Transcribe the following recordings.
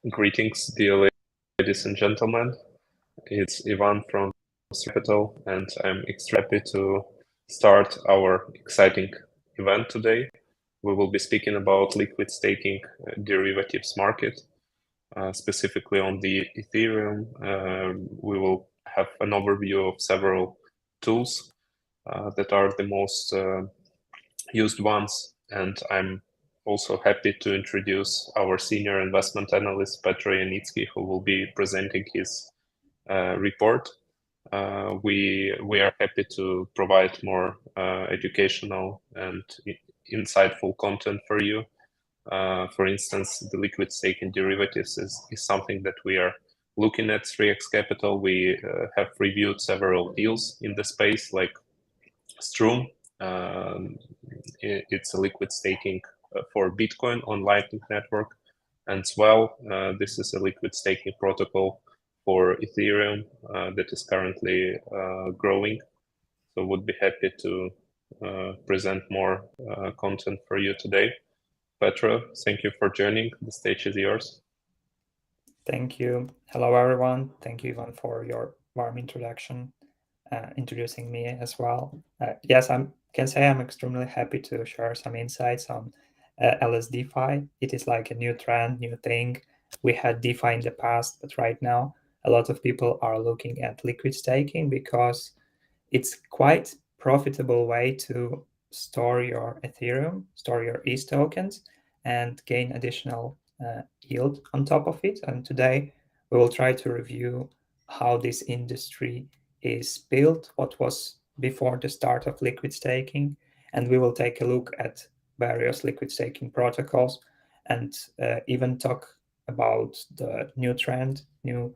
Greetings, dear ladies and gentlemen. It's Ivan from Capital, and I'm extremely happy to start our exciting event today. We will be speaking about liquid staking derivatives market, specifically on the Ethereum. We will have an overview of several tools that are the most used ones, and I'm also happy to introduce our senior investment analyst, Petro Yanytskyi, who will be presenting his report. We are happy to provide more educational and insightful content for you. For instance, the liquid staking derivatives is something that we are looking at 3x Capital. We have reviewed several deals in the space, like Strum. It's a liquid staking for Bitcoin on Lightning Network. And Swell, this is a liquid staking protocol for Ethereum that is currently growing. So would be happy to present more content for you today. Petro, thank you for joining. The stage is yours. Thank you. Hello, everyone. Thank you, Ivan, for your warm introduction, introducing me as well. Yes, I can say I'm extremely happy to share some insights on LSDeFi. It is like a new trend, new thing. We had DeFi in the past, but right now a lot of people are looking at liquid staking because it's quite profitable way to store your Ethereum, store your ETH tokens, and gain additional yield on top of it. And today we will try to review how this industry is built, what was before the start of liquid staking, and we will take a look at various liquid staking protocols and even talk about the new trend, new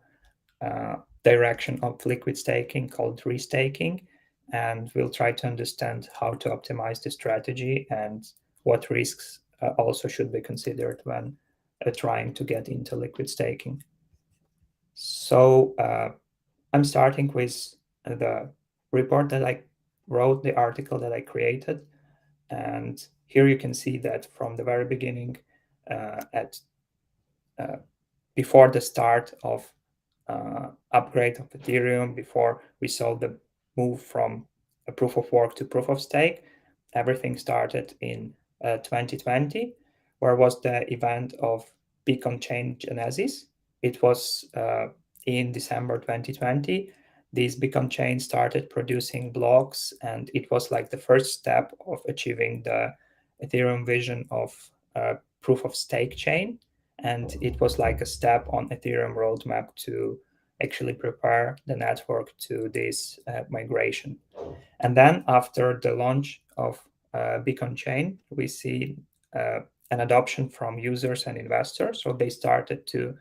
direction of liquid staking called restaking. And we'll try to understand how to optimize the strategy and what risks also should be considered when trying to get into liquid staking. So I'm starting with the report that I wrote, the article that I created. And here you can see that from the very beginning, before the start of upgrade of Ethereum, before we saw the move from a proof of work to proof of stake, everything started in 2020, where was the event of Beacon Chain Genesis. It was in December 2020. This Beacon Chain started producing blocks, and it was like the first step of achieving the Ethereum vision of proof of stake chain. And it was like a step on Ethereum roadmap to actually prepare the network to this migration. And then after the launch of Beacon Chain, we see an adoption from users and investors. So they started to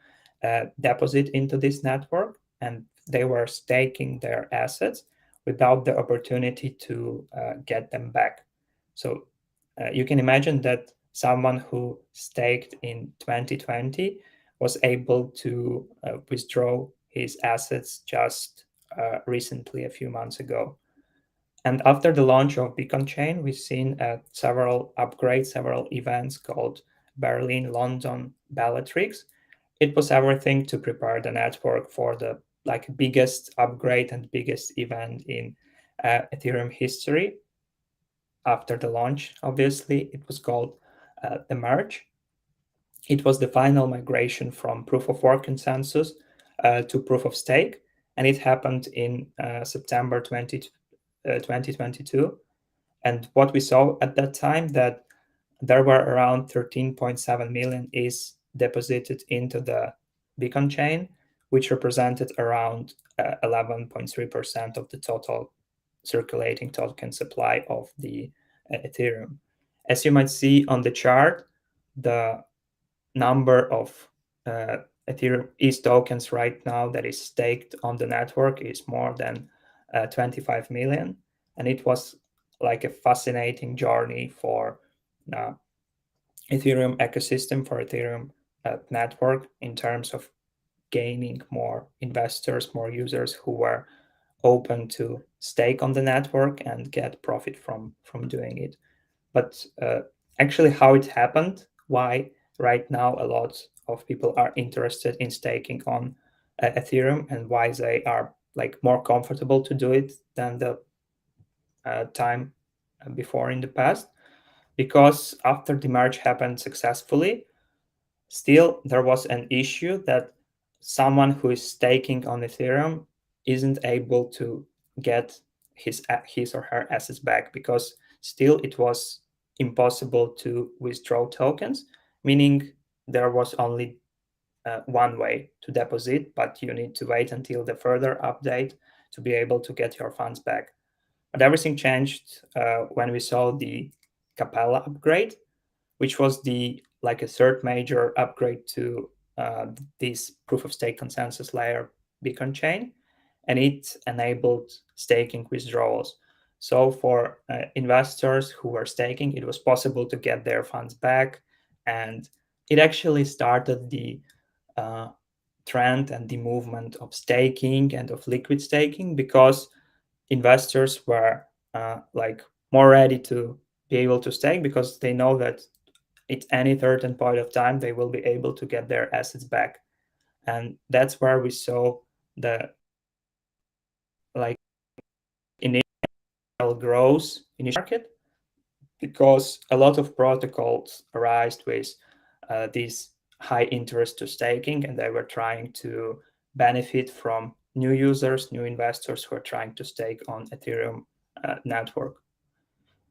deposit into this network, and they were staking their assets without the opportunity to get them back. So you can imagine that someone who staked in 2020 was able to withdraw his assets just recently, a few months ago. And after the launch of Beacon Chain, we've seen several upgrades, several events called Berlin, London, Bellatrix. It was everything to prepare the network for the biggest upgrade and biggest event in Ethereum history. After the launch, obviously, it was called the merge. It was the final migration from proof of work consensus to proof of stake, and it happened in September 2022. And what we saw at that time, that there were around 13.7 million is deposited into the Beacon chain, which represented around 11.3% of the total circulating token supply of the Ethereum. As you might see on the chart, the number of Ethereum ETH tokens right now that is staked on the network is more than 25 million. And it was like a fascinating journey for Ethereum ecosystem, for Ethereum network, in terms of gaining more investors, more users who were open to stake on the network and get profit from doing it. But actually how it happened, why right now a lot of people are interested in staking on Ethereum, and why they are like more comfortable to do it than the time before in the past. Because after the merge happened successfully, still there was an issue that someone who is staking on Ethereum isn't able to get his or her assets back, because still it was impossible to withdraw tokens, meaning there was only one way to deposit, but you need to wait until the further update to be able to get your funds back. But everything changed when we saw the Capella upgrade, which was the like a third major upgrade to this proof of stake consensus layer beacon chain, and it enabled staking withdrawals. So for investors who were staking, it was possible to get their funds back, and it actually started the uh, trend and the movement of staking and of liquid staking, because investors were like more ready to be able to stake, because they know that at any certain point of time they will be able to get their assets back. And that's where we saw the like initial growth in the market, because a lot of protocols arise with this high interest to staking, and they were trying to benefit from new users, new investors who are trying to stake on Ethereum network.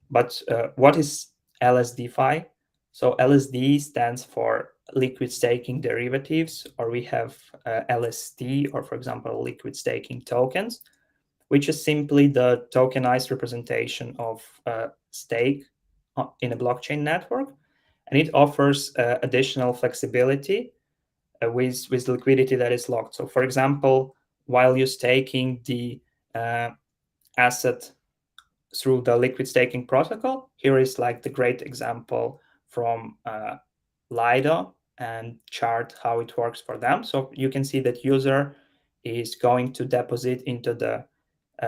But what is LSDeFi? So LSD stands for liquid staking derivatives, or we have LSD, or for example, liquid staking tokens, which is simply the tokenized representation of stake in a blockchain network. And it offers additional flexibility with liquidity that is locked. So for example, while you're staking the asset through the liquid staking protocol, here is like the great example from Lido, and chart how it works for them. So you can see that user is going to deposit into the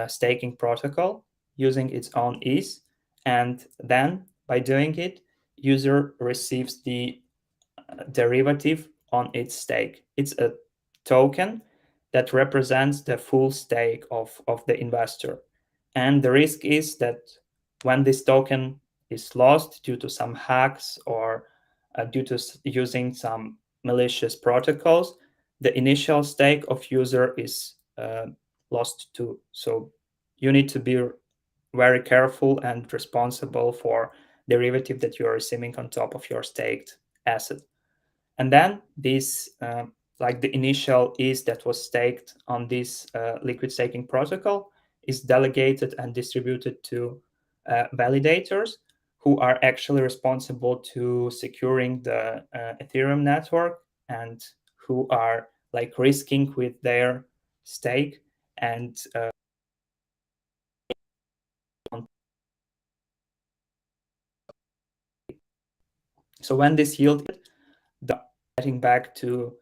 staking protocol using its own ETH, and then by doing it, user receives the derivative on its stake. It's a token that represents the full stake of the investor. And the risk is that when this token is lost due to some hacks, or due to using some malicious protocols, the initial stake of user is lost too. So you need to be very careful and responsible for derivative that you are receiving on top of your staked asset. And then this like the initial ETH that was staked on this liquid staking protocol is delegated and distributed to validators, who are actually responsible to securing the Ethereum network, and who are like risking with their stake. And so when this yield, the getting back to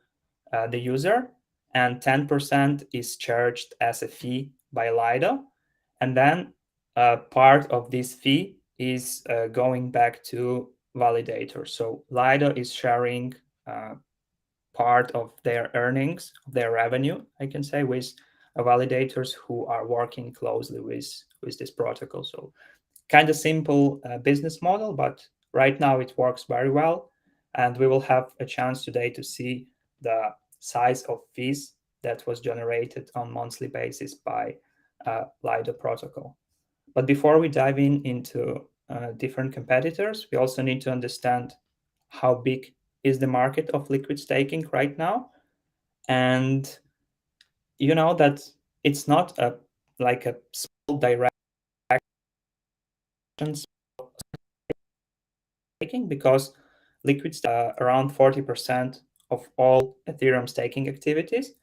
the user, and 10% is charged as a fee by Lido. And then part of this fee is going back to validators. So Lido is sharing part of their earnings, their revenue, I can say, with validators who are working closely with this protocol. So kind of simple business model, but right now it works very well. And we will have a chance today to see the size of fees that was generated on monthly basis by Lido protocol. But before we dive into different competitors, we also need to understand how big is the market of liquid staking right now. And you know that it's not a like a small direction staking, because liquid around 40% of all Ethereum staking activities.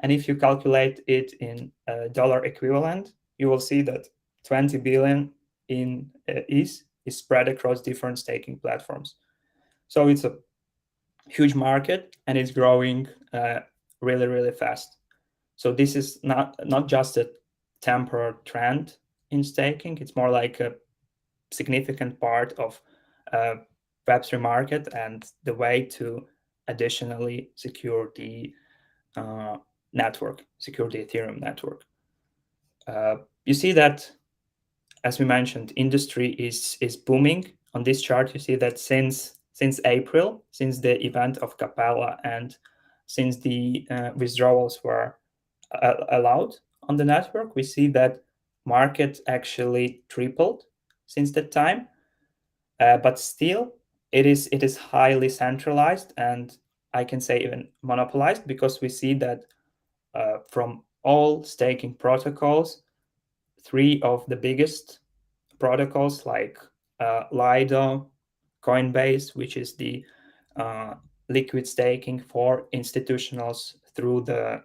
And if you calculate it in dollar equivalent, you will see that 20 billion in ETH is spread across different staking platforms. So it's a huge market, and it's growing really, really fast. So this is not just a temporary trend in staking. It's more like a significant part of Web3 market, and the way to additionally secure the network, secure the Ethereum network. You see that, as we mentioned, industry is booming. On this chart, you see that since April, since the event of Capella and since the withdrawals were allowed on the network, we see that market actually tripled since that time. But still, it is highly centralized, and I can say even monopolized, because we see that from all staking protocols, three of the biggest protocols like Lido, Coinbase, which is the liquid staking for institutionals through the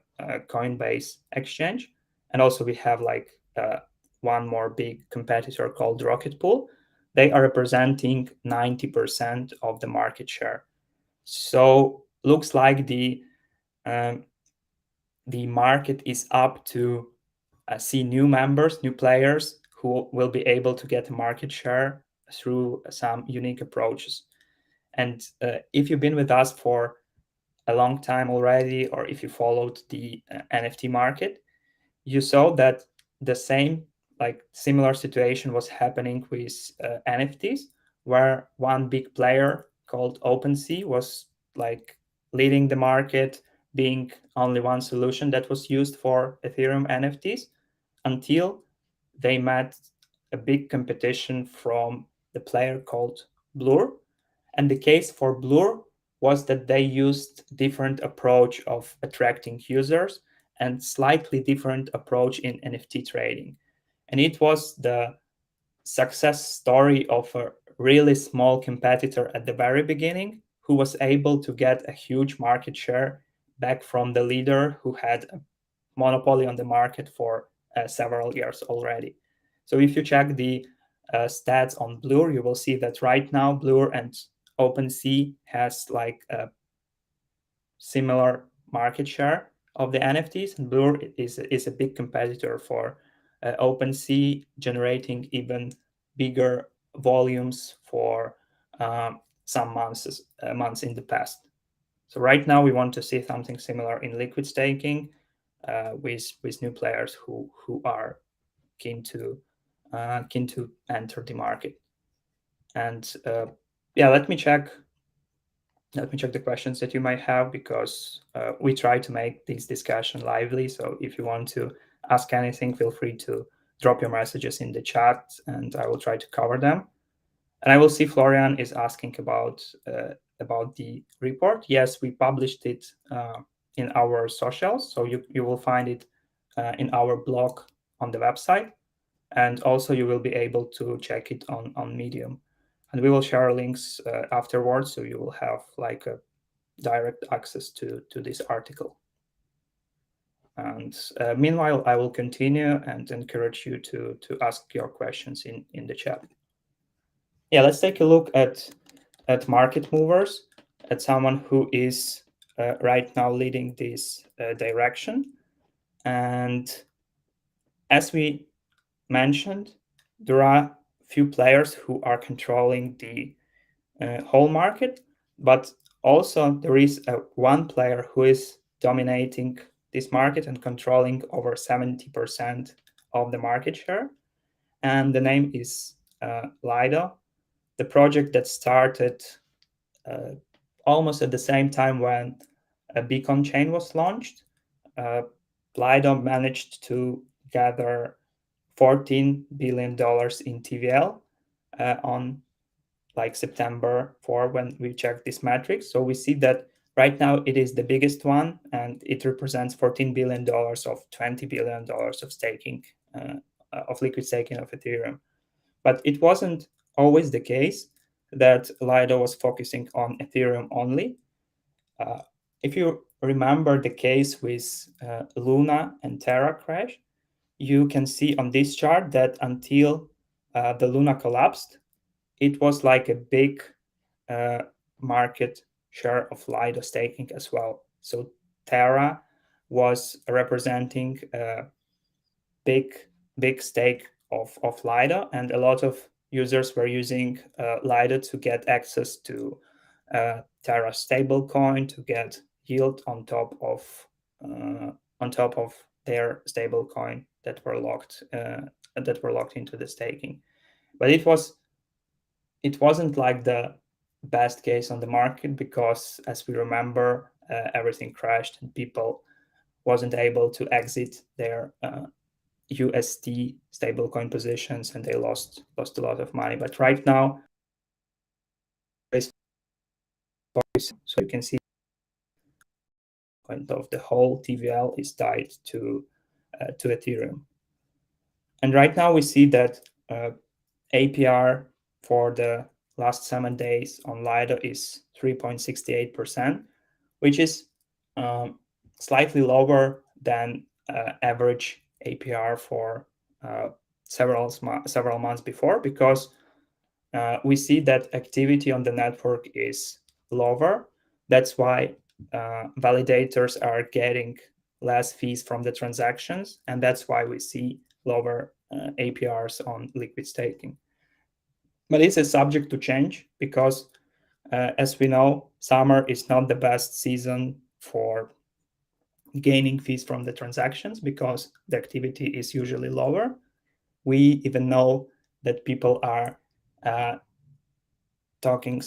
Coinbase exchange, and also we have like one more big competitor called Rocketpool. They are representing 90% of the market share. So looks like um, the market is up to see new members, new players who will be able to get market share through some unique approaches. And if you've been with us for a long time already, or if you followed the NFT market, you saw that the same, like similar situation was happening with NFTs, where one big player called OpenSea was like leading the market, being only one solution that was used for Ethereum NFTs, until they met a big competition from the player called Blur. And the case for Blur was that they used different approach of attracting users and slightly different approach in NFT trading. And it was the success story of a really small competitor at the very beginning who was able to get a huge market share back from the leader who had a monopoly on the market for several years already. So if you check the stats on Blur, you will see that right now Blur and OpenSea has like a similar market share of the NFTs, and Blur is a big competitor for OpenSea, generating even bigger volumes for some months in the past. So right now we want to see something similar in liquid staking with new players who are keen to enter the market. And yeah, let me check the questions that you might have, because we try to make this discussion lively. So if you want to ask anything, feel free to drop your messages in the chat and I will try to cover them. And I will see Florian is asking about the report. Yes, we published it in our socials, so you will find it in our blog on the website, and also you will be able to check it on Medium. And we will share links afterwards, so you will have like a direct access to this article. And meanwhile, I will continue and encourage you to ask your questions in the chat. Yeah, let's take a look at market movers, at someone who is right now leading this direction. And as we mentioned, there are few players who are controlling the whole market, but also there is one player who is dominating this market and controlling over 70% of the market share. And the name is Lido, the project that started almost at the same time when a Beacon chain was launched. Lido managed to gather $14 billion in TVL on like September 4 when we checked this metric. So we see that right now it is the biggest one, and it represents $14 billion of $20 billion of staking, of liquid staking of Ethereum. But it wasn't always the case that Lido was focusing on Ethereum only. If you remember the case with Luna and Terra crash, you can see on this chart that until the Luna collapsed, it was like a big market share of Lido staking as well. So Terra was representing a big stake of Lido, and a lot of users were using Lido to get access to Terra stablecoin to get yield on top of their stablecoin that were locked into the staking. But it wasn't like the best case on the market, because as we remember, everything crashed and people wasn't able to exit their USD stablecoin positions, and they lost a lot of money. But right now, so you can see of the whole TVL is tied to Ethereum. And right now we see that APR for the last 7 days on Lido is 3.68%, which is slightly lower than average APR for several months before, because we see that activity on the network is lower. That's why validators are getting less fees from the transactions, and that's why we see lower APRs on liquid staking. But it's a subject to change, because as we know, summer is not the best season for gaining fees from the transactions, because the activity is usually lower. We even know that people are talking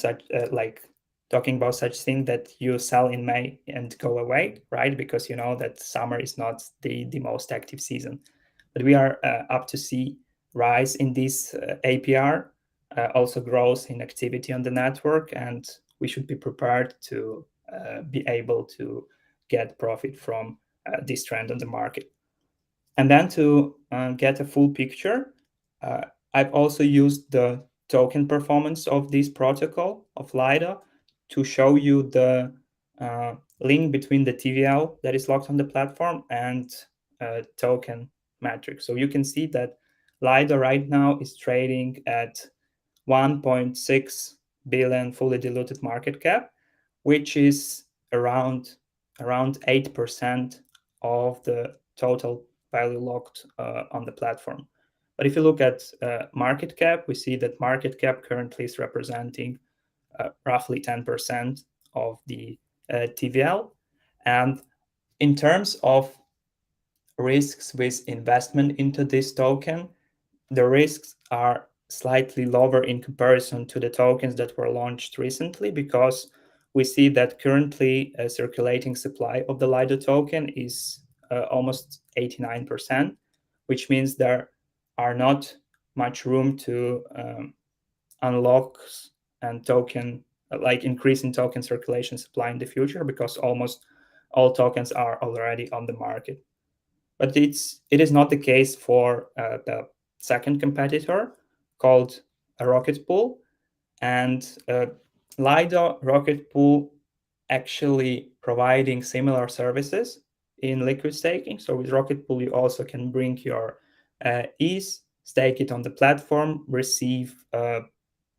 about such thing that you sell in May and go away, right? Because you know that summer is not the most active season. But we are up to see rise in this APR, also growth in activity on the network, and we should be prepared to be able to get profit from this trend on the market. And then to get a full picture, I've also used the token performance of this protocol of Lido to show you the link between the TVL that is locked on the platform and token metrics. So you can see that Lido right now is trading at 1.6 billion fully diluted market cap, which is around 8% of the total value locked on the platform. But if you look at market cap, we see that market cap currently is representing roughly 10% of the TVL. And in terms of risks with investment into this token, the risks are slightly lower in comparison to the tokens that were launched recently, because we see that currently a circulating supply of the Lido token is almost 89%, which means there are not much room to unlock and increase in token circulation supply in the future, because almost all tokens are already on the market. But it is not the case for the second competitor called Rocketpool. And Lido, Rocketpool actually providing similar services in liquid staking. So with Rocketpool, you also can bring your ETH, stake it on the platform, receive a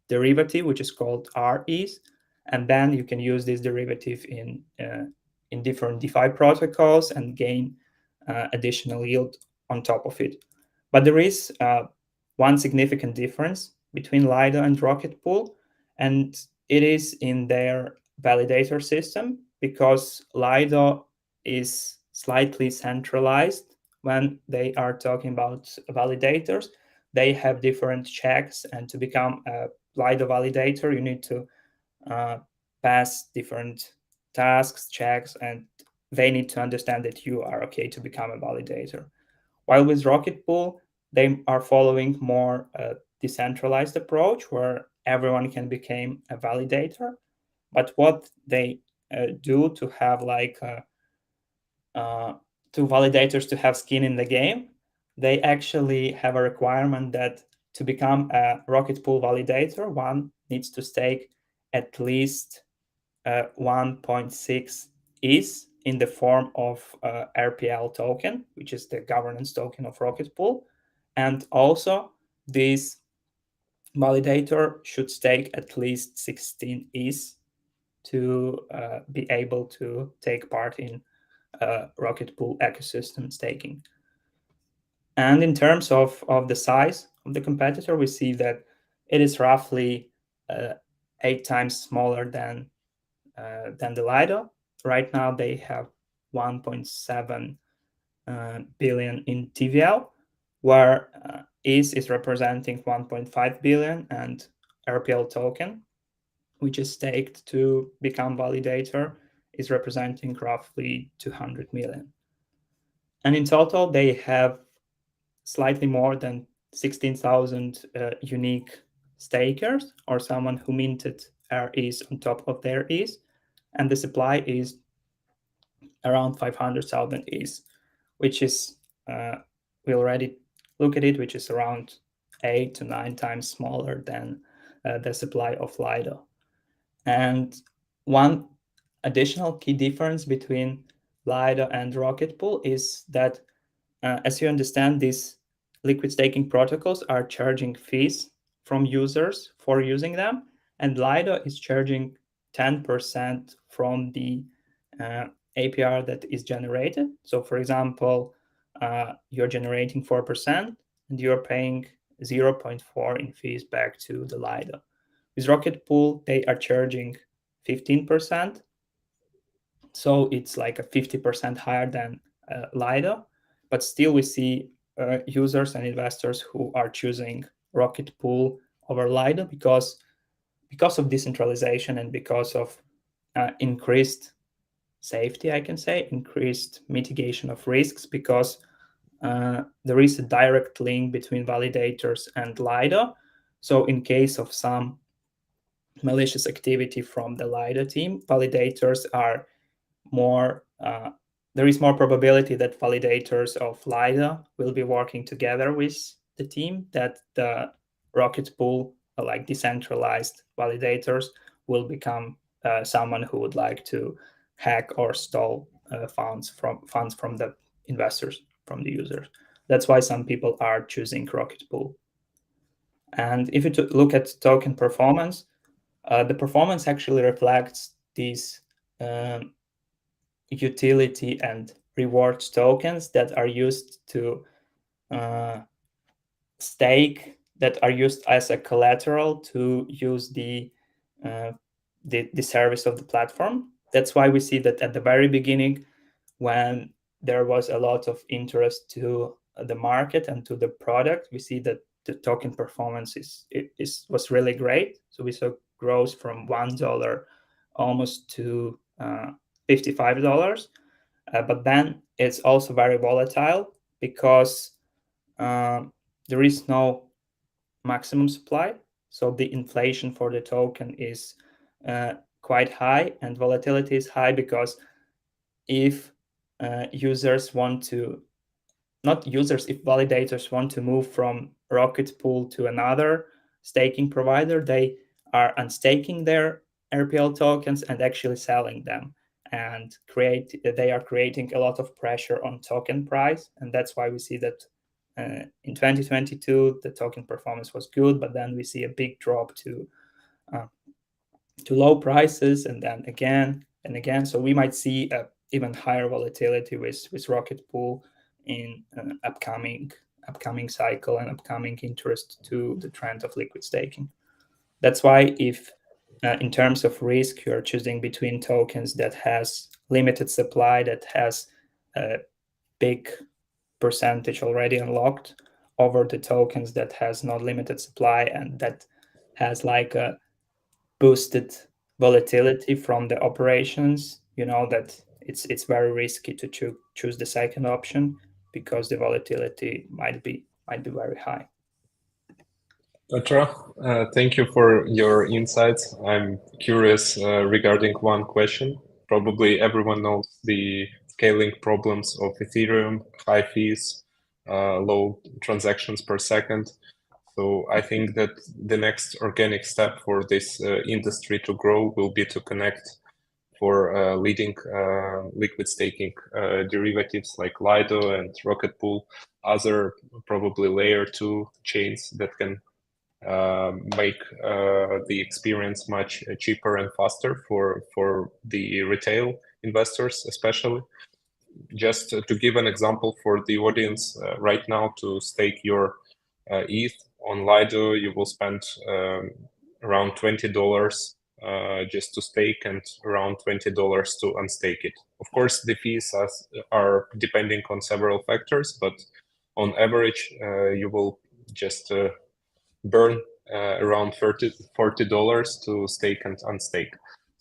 derivative, which is called RETH, and then you can use this derivative in different DeFi protocols and gain additional yield on top of it. But there is one significant difference between Lido and Rocketpool, and it is in their validator system, because Lido is slightly centralized when they are talking about validators. They have different checks, and to become a Lido validator, you need to pass different tasks, checks, and they need to understand that you are okay to become a validator. While with Rocketpool, they are following more decentralized approach where everyone can become a validator. But what they do to have to validators to have skin in the game, they actually have a requirement that to become a Rocketpool validator, one needs to stake at least 1.6 ETH in the form of RPL token, which is the governance token of Rocketpool. And also, this validator should stake at least 16 ETH to be able to take part in Rocketpool ecosystem staking. And in terms of the size of the competitor, we see that it is roughly 8 times smaller than than the Lido. Right now, they have 1.7 billion in TVL, where ETH is representing 1.5 billion, and RPL token, which is staked to become validator, is representing roughly 200 million. And in total, they have slightly more than 16,000 unique stakers, or someone who minted ETH on top of their ETH, and the supply is around 500,000 ETH, which is, we already look at it, which is around 8 to 9 times smaller than the supply of Lido. And one additional key difference between Lido and Rocketpool is that, as you understand, these liquid staking protocols are charging fees from users for using them, and Lido is charging 10% from the APR that is generated. So, for example, you're generating 4% and you're paying 0.4 in fees back to the Lido. With Rocketpool, they are charging 15%. So it's like a 50% higher than Lido. But still, we see users and investors who are choosing Rocketpool over Lido because of decentralization and because of increased safety, I can say, increased mitigation of risks, because there is a direct link between validators and Lido. So in case of some malicious activity from the Lido team, validators are more, there is more probability that validators of Lido will be working together with the team, that the Rocketpool, like decentralized validators, will become someone who would like to hack or stole funds from the investors, from the users. That's why some people are choosing Rocketpool. And if you look at token performance, the performance actually reflects these utility and rewards tokens that are used to stake, that are used as a collateral to use the service of the platform. That's why we see that at the very beginning, when there was a lot of interest to the market and to the product, we see that the token performance was really great. So we saw growth from $1 almost to $55. But then it's also very volatile because there is no maximum supply. So the inflation for the token is quite high, and volatility is high because if users want to, not users, if validators want to move from Rocketpool to another staking provider, they are unstaking their RPL tokens and actually selling them, and they are creating a lot of pressure on token price. And that's why we see that in 2022 the token performance was good, but then we see a big drop to low prices, and then again and again. So we might see a even higher volatility with Rocketpool in an upcoming cycle and upcoming interest to the trend of liquid staking. That's why if in terms of risk, you're choosing between tokens that has limited supply, that has a big percentage already unlocked, over the tokens that has not limited supply and that has like a boosted volatility from the operations, you know that it's very risky to choose the second option because the volatility might be very high. Petra, thank you for your insights. I'm curious regarding one question. Probably everyone knows the scaling problems of Ethereum, high fees, low transactions per second. So I think that the next organic step for this industry to grow will be to connect for leading liquid staking derivatives like Lido and Rocketpool, other probably layer 2 chains that can make the experience much cheaper and faster for the retail investors, especially. Just to give an example for the audience, right now to stake your ETH on Lido, you will spend around $20 just to stake and around $20 to unstake it. Of course, the fees are depending on several factors, but on average, you will just burn around $40 to stake and unstake.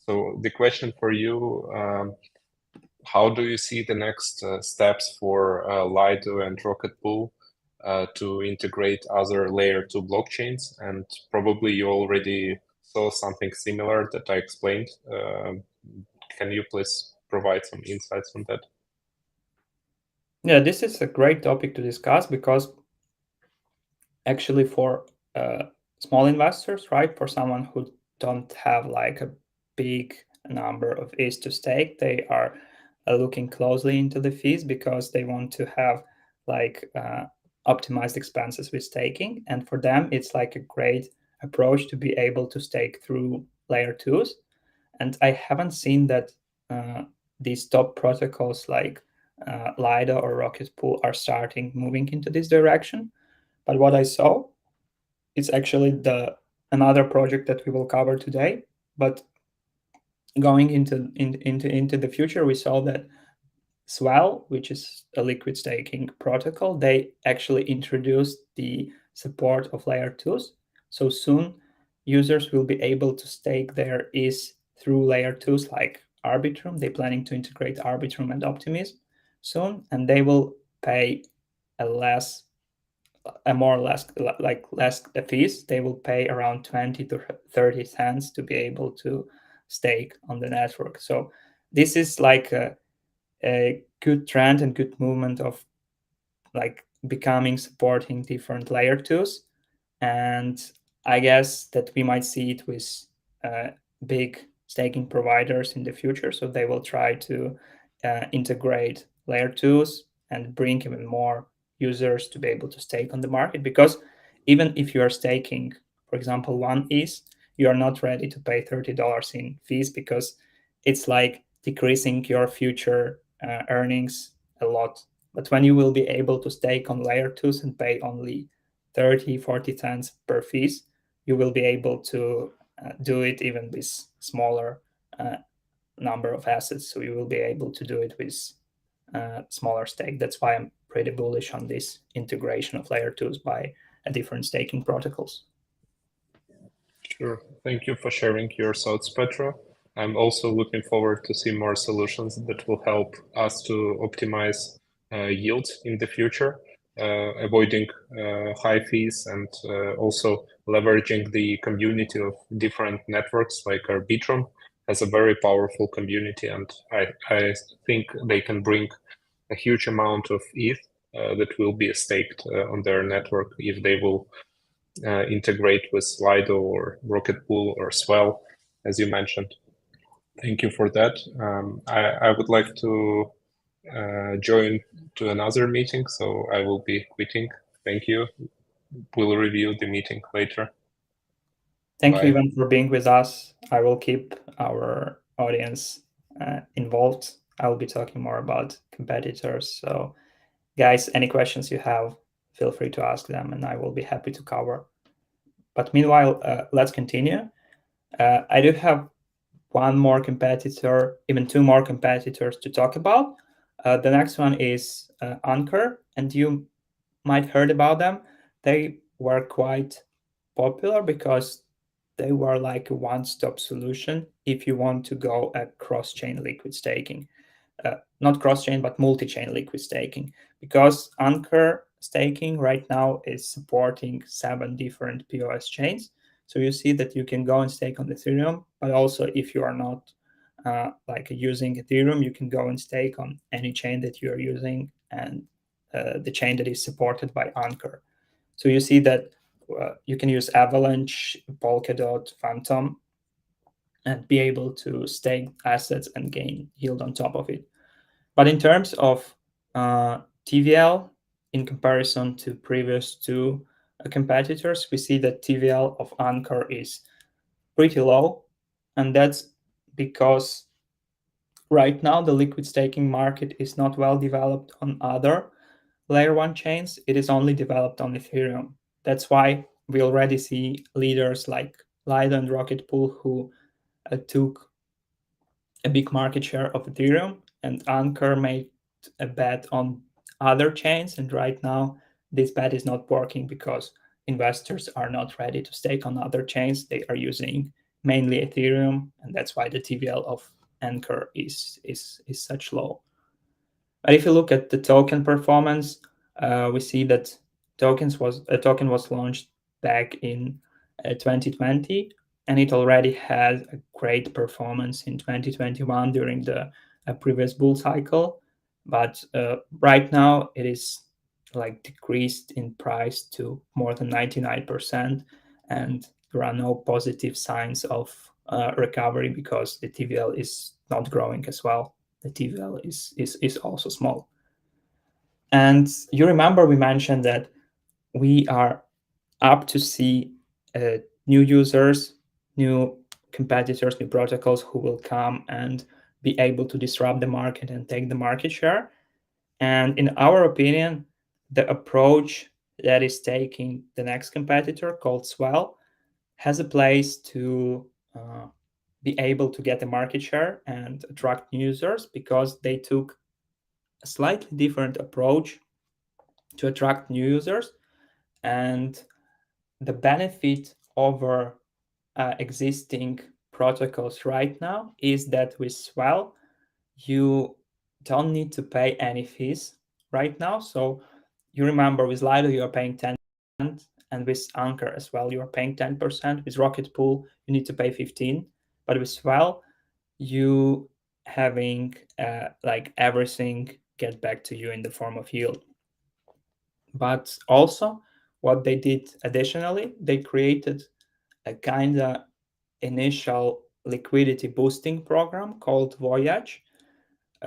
So the question for you, how do you see the next steps for Lido and Rocketpool to integrate other layer 2 blockchains? And probably you already saw something similar that I explained. Can you please provide some insights on that? Yeah, this is a great topic to discuss because actually for small investors, right, for someone who don't have like a big number of ETH to stake, they are looking closely into the fees because they want to have like optimized expenses with staking. And for them, it's like a great approach to be able to stake through layer twos. And I haven't seen that these top protocols like Lido or Rocketpool are starting moving into this direction. But what I saw is actually another project that we will cover today. But going into the future, we saw that Swell, which is a liquid staking protocol, they actually introduced the support of layer twos. So soon, users will be able to stake their ETH through layer twos like Arbitrum. They're planning to integrate Arbitrum and Optimism soon, and they will pay a more or less like less fees. They will pay around 20 to 30 cents to be able to stake on the network. So this is like a good trend and good movement of like becoming supporting different layer twos. And I guess that we might see it with big staking providers in the future. So they will try to integrate layer twos and bring even more users to be able to stake on the market. Because even if you are staking, for example, one ETH, you are not ready to pay $30 in fees because it's like decreasing your future earnings a lot. But when you will be able to stake on layer twos and pay only 30, 40 cents per fees, you will be able to do it even with smaller number of assets. So you will be able to do it with smaller stake. That's why I'm pretty bullish on this integration of layer twos by different staking protocols. Sure. Thank you for sharing your thoughts, Petro. I'm also looking forward to see more solutions that will help us to optimize yield in the future, avoiding high fees and also leveraging the community of different networks like Arbitrum has a very powerful community, and I think they can bring a huge amount of ETH that will be staked on their network if they will integrate with Lido or Rocketpool or Swell, as you mentioned. Thank you for that. I would like to join to another meeting, so I will be quitting. Thank you. We'll review the meeting later. Thank Bye. you, Ivan, for being with us. I will keep our audience involved. I will be talking more about competitors. So, guys, any questions you have, feel free to ask them, and I will be happy to cover. But meanwhile, let's continue. I do have one more competitor, even two more competitors to talk about. The next one is Anchor, and you might heard about them. They were quite popular because they were like a one-stop solution if you want to go at cross-chain liquid staking. Not cross-chain, but multi-chain liquid staking. Because Anchor staking right now is supporting 7 different POS chains. So you see that you can go and stake on Ethereum, but also if you are not like using Ethereum, you can go and stake on any chain that you are using and the chain that is supported by Anchor. So you see that you can use Avalanche, Polkadot, Phantom, and be able to stake assets and gain yield on top of it. But in terms of TVL, in comparison to previous two competitors, we see that TVL of Anchor is pretty low. And that's because right now the liquid staking market is not well developed on other layer 1 chains. It is only developed on Ethereum. That's why we already see leaders like Lido and Rocketpool who took a big market share of Ethereum, and Anchor made a bet on other chains. And right now, this bet is not working because investors are not ready to stake on other chains. They are using mainly Ethereum, and that's why the TVL of Anchor is such low. But if you look at the token performance, we see that a token was launched back in 2020, and it already had a great performance in 2021 during the previous bull cycle. But right now, it is like decreased in price to more than 99%, and there are no positive signs of recovery because the TVL is not growing as well. The TVL is also small. And you remember we mentioned that we are up to see new users, new competitors, new protocols who will come and be able to disrupt the market and take the market share. And in our opinion, the approach that is taking the next competitor called Swell has a place to be able to get a market share and attract new users because they took a slightly different approach to attract new users. And the benefit over existing protocols right now is that with Swell, you don't need to pay any fees right now. So you remember with Lido, you are paying 10%, and with Anchor as well, you are paying 10%. With Rocketpool, you need to pay 15%. But with Swell, you having like everything get back to you in the form of yield. But also, what they did additionally, they created a kind of initial liquidity boosting program called Voyage,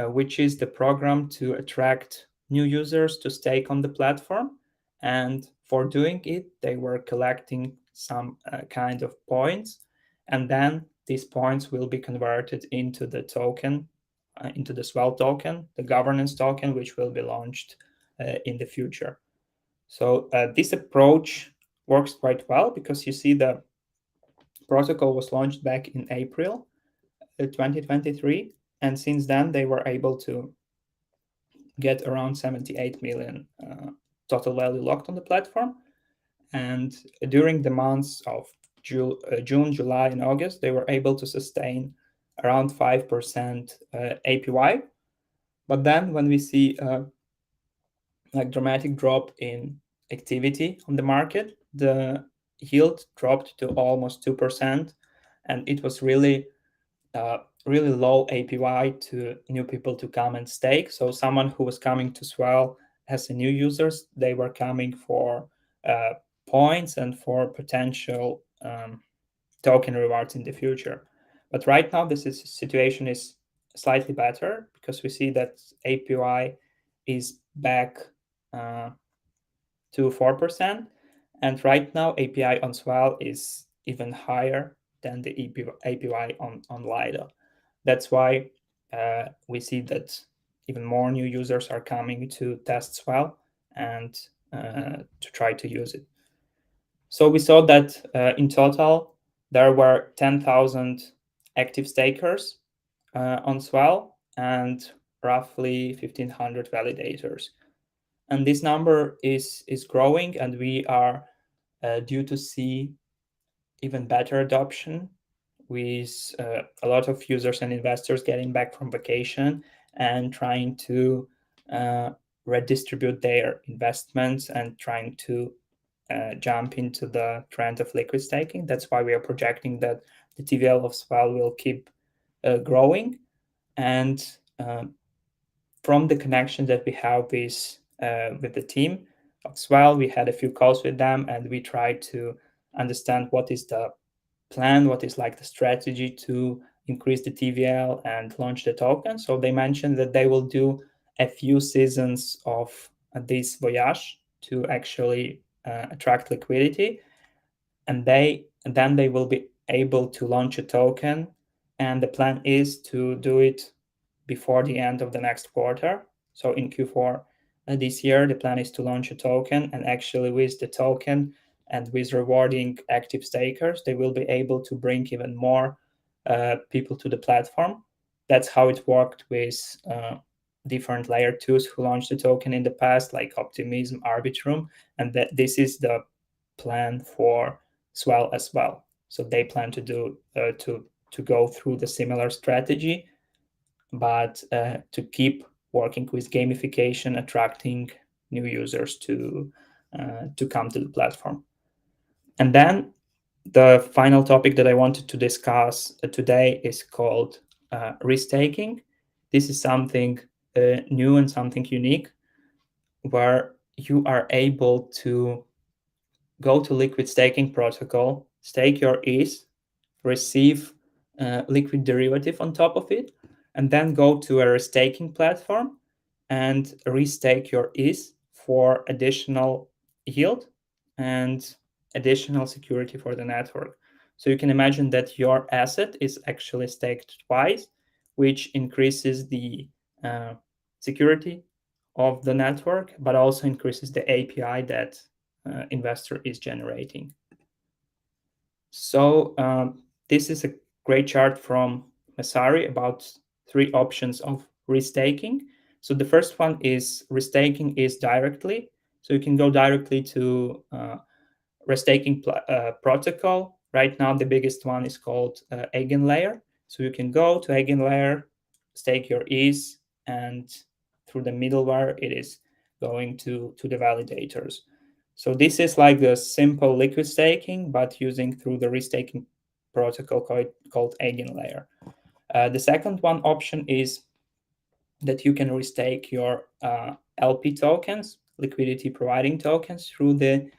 which is the program to attract new users to stake on the platform. And for doing it, they were collecting some kind of points. And then these points will be converted into the token, into the Swell token, the governance token, which will be launched in the future. So this approach works quite well because you see the protocol was launched back in April 2023, and since then they were able to get around 78 million total value locked on the platform. And during the months of June, July, and August, they were able to sustain around 5% APY. But then when we see like dramatic drop in activity on the market, the yield dropped to almost 2%, and it was really really low APY to new people to come and stake. So someone who was coming to Swell as a new users, they were coming for points and for potential token rewards in the future. But right now, this situation is slightly better because we see that APY is back to 4%. And right now, API on Swell is even higher than the APY on Lido. That's why we see that even more new users are coming to test Swell and to try to use it. So we saw that in total, there were 10,000 active stakers on Swell and roughly 1,500 validators. And this number is growing, and we are due to see even better adoption with a lot of users and investors getting back from vacation and trying to redistribute their investments and trying to jump into the trend of liquid staking. That's why we are projecting that the TVL of Swell will keep growing. And from the connection that we have with the team of Swell, we had a few calls with them, and we tried to understand what is the plan, what is like the strategy to increase the TVL and launch the token. So they mentioned that they will do a few seasons of this voyage to actually attract liquidity, and then they will be able to launch a token. And the plan is to do it before the end of the next quarter. So in Q4 this year, the plan is to launch a token, and actually with the token and with rewarding active stakers, they will be able to bring even more people to the platform. That's how it worked with different layer 2s who launched the token in the past, like Optimism, Arbitrum, and that this is the plan for Swell as well. So they plan to do to go through the similar strategy, but to keep working with gamification, attracting new users to come to the platform. And then the final topic that I wanted to discuss today is called risk-taking. This is something new and something unique, where you are able to go to liquid staking protocol, stake your ETH, receive liquid derivative on top of it, and then go to a restaking platform and restake your ETH for additional yield and additional security for the network. So you can imagine that your asset is actually staked twice, which increases the security of the network, but also increases the API that investor is generating. So this is a great chart from Masari about 3 options of restaking. So the first one is restaking is directly. So you can go directly to restaking protocol. Right now, the biggest one is called Eigenlayer. So you can go to Eigenlayer, stake your ETH, and through the middleware, it is going to the validators. So this is like the simple liquid staking, but using through the restaking protocol called Eigenlayer. The second one option is that you can restake your LP tokens, liquidity providing tokens, through the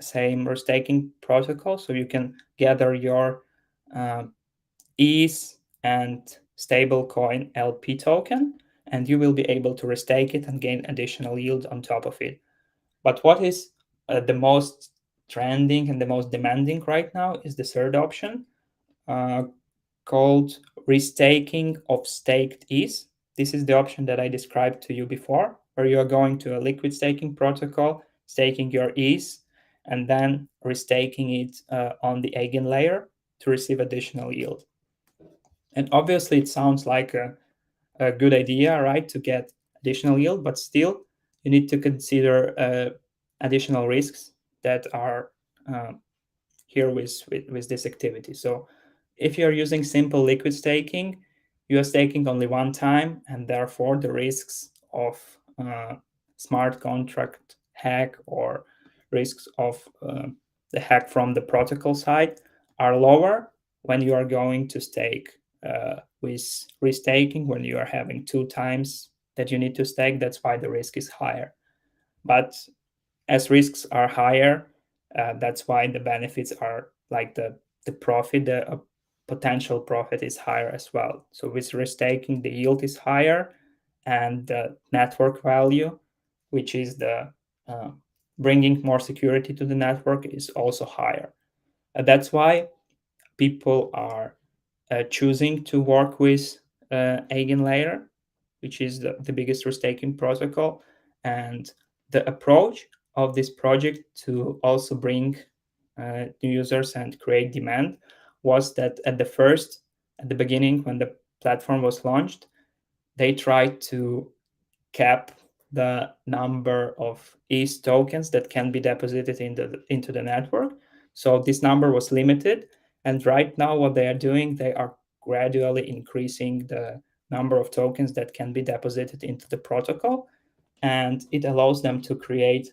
same restaking protocol. So you can gather your ETH and stablecoin LP token, and you will be able to restake it and gain additional yield on top of it. But what is the most trending and the most demanding right now is the third option called restaking of staked ETH. This is the option that I described to you before, where you are going to a liquid staking protocol, staking your ETH, and then restaking it on the Eigenlayer to receive additional yield. And obviously, it sounds like a good idea, right, to get additional yield, but still, you need to consider additional risks that are here with this activity. So if you're using simple liquid staking, you are staking only one time, and therefore the risks of smart contract hack or risks of the hack from the protocol side are lower when you are going to stake with restaking, when you are having 2 times that you need to stake. That's why the risk is higher. But as risks are higher, that's why the benefits are like the profit, the potential profit is higher as well. So with restaking, the yield is higher, and the network value, which is the bringing more security to the network, is also higher. That's why people are choosing to work with Eigenlayer, which is the biggest restaking protocol. And the approach of this project to also bring new users and create demand was that at the beginning, when the platform was launched, they tried to cap the number of ETH tokens that can be deposited into the network. So this number was limited. And right now, what they are doing, they are gradually increasing the number of tokens that can be deposited into the protocol. And it allows them to create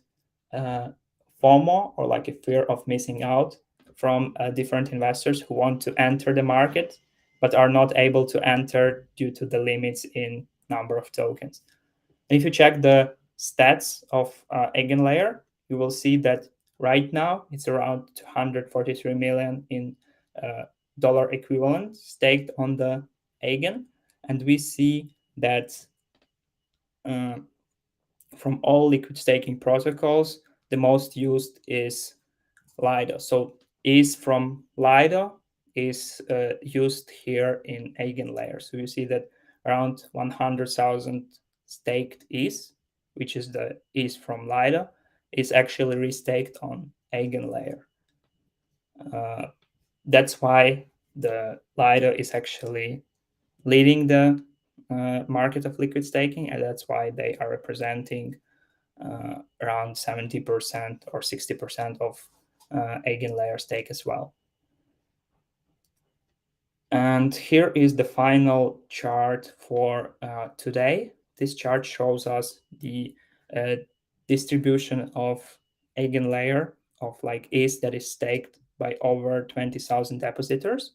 FOMO, or like a fear of missing out, from different investors who want to enter the market but are not able to enter due to the limits in number of tokens. And if you check the stats of Eigenlayer, you will see that right now it's around 243 million in dollar equivalent staked on the Eigen. And we see that from all liquid staking protocols, the most used is Lido. So ETH from Lido is used here in Eigenlayer. So you see that around 100,000 staked ETH, which is the ETH from Lido, is actually restaked on Eigenlayer. That's why the Lido is actually leading the market of liquid staking, and that's why they are representing around 70% or 60% of eigenlayer stake as well. And here is the final chart for today. This chart shows us the distribution of eigenlayer of like ETH that is staked by over 20,000 depositors.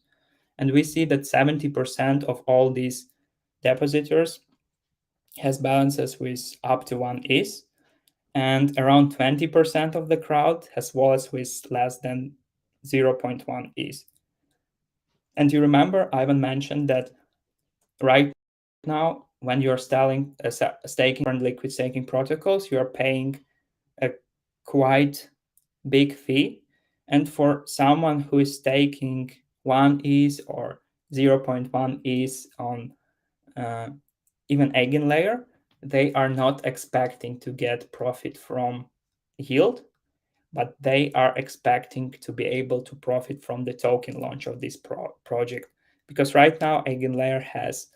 And we see that 70% of all these depositors has balances with up to 1 ETH, and around 20% of the crowd has wallets with less than 0.1 ETH. And you remember Ivan mentioned that right now, when you're staking and liquid staking protocols, you are paying a quite big fee. And for someone who is staking 1 ETH or 0.1 ETH on even eigenlayer, they are not expecting to get profit from yield, but they are expecting to be able to profit from the token launch of this project. Because right now, eigenlayer has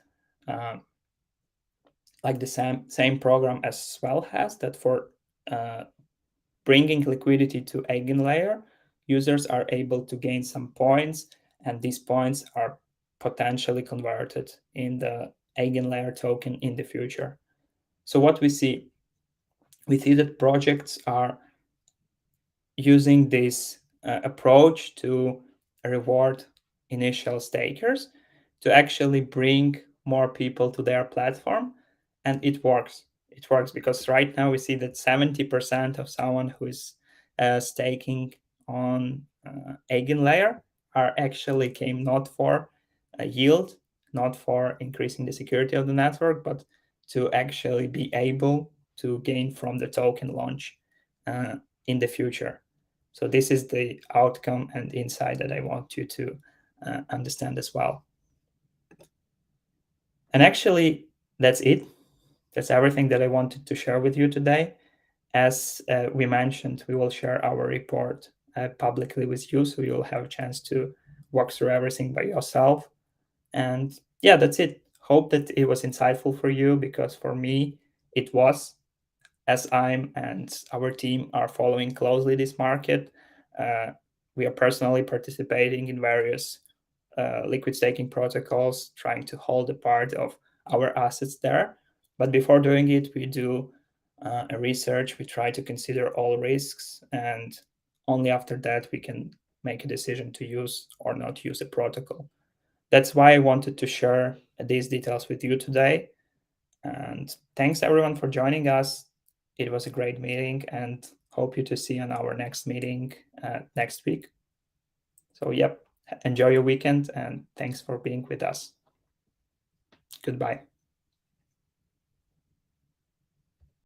like the same program as Swell has, that for bringing liquidity to eigenlayer, users are able to gain some points, and these points are potentially converted in the eigenlayer token in the future. So what we see that projects are using this approach to reward initial stakers to actually bring more people to their platform, and it works. It works because right now we see that 70% of someone who is staking on eigenlayer are actually came not for a yield, not for increasing the security of the network, but to actually be able to gain from the token launch in the future. So this is the outcome and insight that I want you to understand as well. And actually, that's it. That's everything that I wanted to share with you today. As we mentioned, we will share our report publicly with you, so you'll have a chance to walk through everything by yourself. And yeah, that's it. Hope that it was insightful for you, because for me, it was, as I'm and our team are following closely this market. We are personally participating in various liquid staking protocols, trying to hold a part of our assets there. But before doing it, we do a research. We try to consider all risks, and only after that we can make a decision to use or not use a protocol. That's why I wanted to share these details with you today. And thanks everyone for joining us. It was a great meeting, and hope you to see on our next meeting next week. So yep, enjoy your weekend, and thanks for being with us. Goodbye.